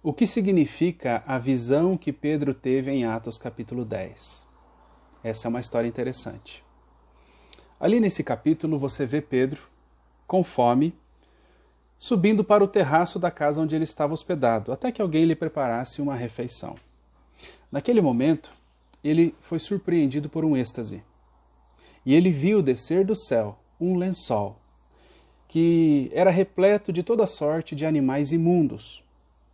O que significa a visão que Pedro teve em Atos capítulo 10? Essa é uma história interessante. Ali nesse capítulo você vê Pedro, com fome, subindo para o terraço da casa onde ele estava hospedado, até que alguém lhe preparasse uma refeição. Naquele momento, ele foi surpreendido por um êxtase. E ele viu descer do céu um lençol, que era repleto de toda sorte de animais imundos.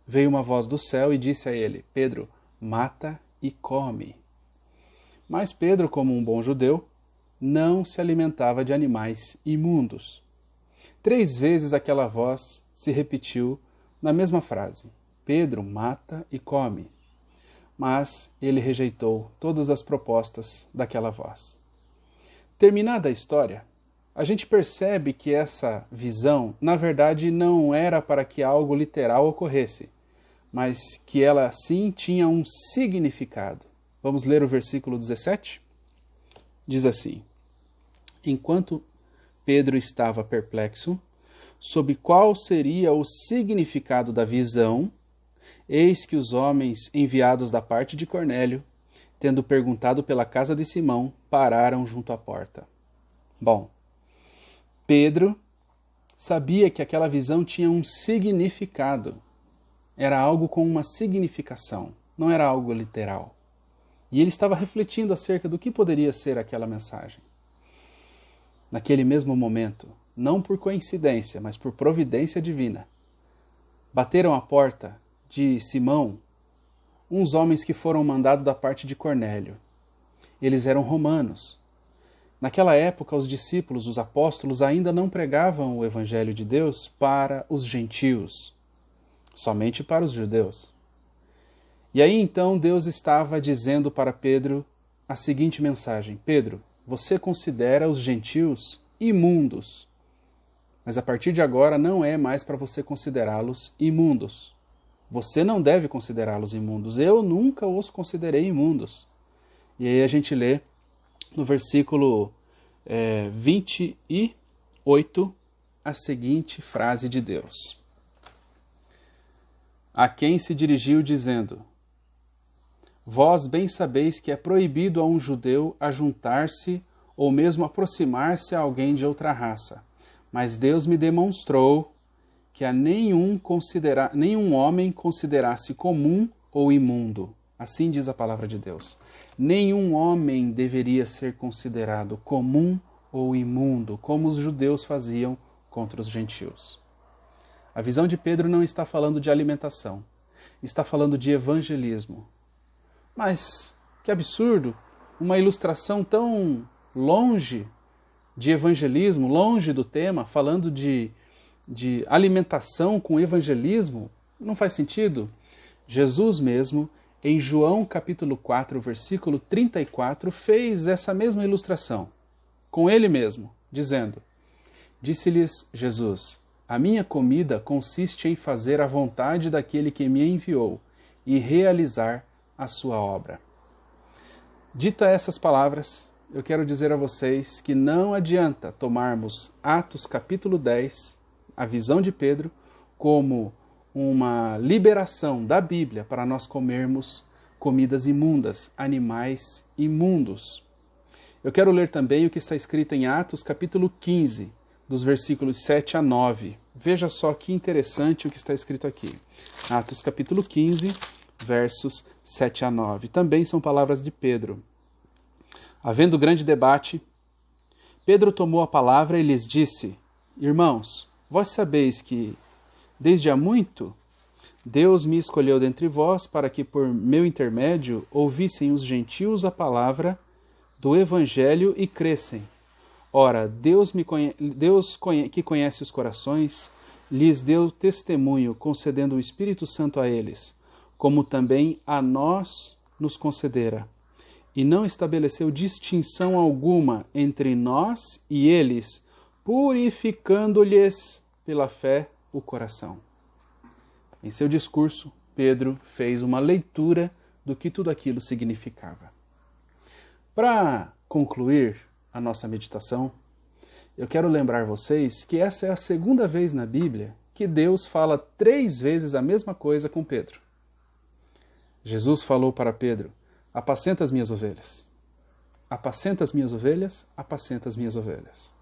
Veio uma voz do céu e disse a ele: Pedro, mata e come. Mas Pedro, como um bom judeu, não se alimentava de animais imundos. 3 vezes aquela voz se repetiu na mesma frase: Pedro, mata e come. Mas ele rejeitou todas as propostas daquela voz. Terminada a história, a gente percebe que essa visão, na verdade, não era para que algo literal ocorresse, mas que ela sim tinha um significado. Vamos ler o versículo 17? Diz assim: Enquanto Pedro estava perplexo sobre qual seria o significado da visão, eis que os homens enviados da parte de Cornélio, tendo perguntado pela casa de Simão, pararam junto à porta. Bom, Pedro sabia que aquela visão tinha um significado. Era algo com uma significação, não era algo literal. E ele estava refletindo acerca do que poderia ser aquela mensagem. Naquele mesmo momento, não por coincidência, mas por providência divina, bateram à porta de Simão uns homens que foram mandados da parte de Cornélio. Eles eram romanos. Naquela época, os discípulos, os apóstolos, ainda não pregavam o evangelho de Deus para os gentios, somente para os judeus. E aí então Deus estava dizendo para Pedro a seguinte mensagem: Pedro, você considera os gentios imundos, mas a partir de agora não é mais para você considerá-los imundos. Você não deve considerá-los imundos. Eu nunca os considerei imundos. E aí a gente lê no versículo 28 a seguinte frase de Deus: A quem se dirigiu dizendo: Vós bem sabeis que é proibido a um judeu ajuntar-se ou mesmo aproximar-se a alguém de outra raça. Mas Deus me demonstrou que a nenhum homem considerasse comum ou imundo. Assim diz a palavra de Deus. Nenhum homem deveria ser considerado comum ou imundo, como os judeus faziam contra os gentios. A visão de Pedro não está falando de alimentação, está falando de evangelismo. Mas que absurdo, uma ilustração tão longe de evangelismo, longe do tema, falando de alimentação com evangelismo, não faz sentido. Jesus mesmo, em João capítulo 4, versículo 34, fez essa mesma ilustração, com ele mesmo, dizendo: Disse-lhes Jesus: A minha comida consiste em fazer a vontade daquele que me enviou e realizar a sua obra. Dita essas palavras, eu quero dizer a vocês que não adianta tomarmos Atos capítulo 10, a visão de Pedro, como uma liberação da Bíblia para nós comermos comidas imundas, animais imundos. Eu quero ler também o que está escrito em Atos capítulo 15, dos versículos 7 a 9. Veja só que interessante o que está escrito aqui. Atos capítulo 15, versos 7 a 9. Também são palavras de Pedro. Havendo grande debate, Pedro tomou a palavra e lhes disse: Irmãos, vós sabeis que, desde há muito, Deus me escolheu dentre vós para que, por meu intermédio, ouvissem os gentios a palavra do Evangelho e crescem. Ora, Deus que conhece os corações, lhes deu testemunho, concedendo o Espírito Santo a eles, como também a nós nos concedera. E não estabeleceu distinção alguma entre nós e eles, purificando-lhes pela fé o coração. Em seu discurso, Pedro fez uma leitura do que tudo aquilo significava. Para concluir a nossa meditação, eu quero lembrar vocês que essa é a segunda vez na Bíblia que Deus fala 3 vezes a mesma coisa com Pedro. Jesus falou para Pedro: apacenta as minhas ovelhas. Apacenta as minhas ovelhas, apacenta as minhas ovelhas.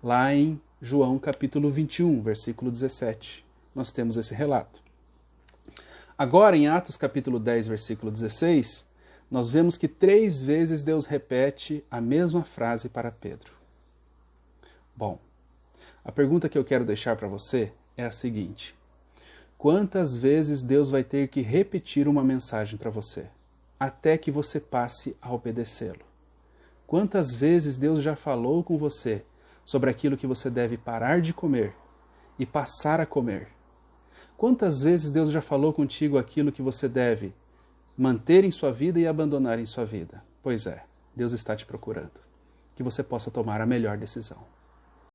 Lá em João capítulo 21, versículo 17, nós temos esse relato. Agora, em Atos capítulo 10, versículo 16, nós vemos que 3 vezes Deus repete a mesma frase para Pedro. Bom, a pergunta que eu quero deixar para você é a seguinte: quantas vezes Deus vai ter que repetir uma mensagem para você, até que você passe a obedecê-lo? Quantas vezes Deus já falou com você sobre aquilo que você deve parar de comer e passar a comer? Quantas vezes Deus já falou contigo aquilo que você deve manter em sua vida e abandonar em sua vida? Pois é, Deus está te procurando, que você possa tomar a melhor decisão.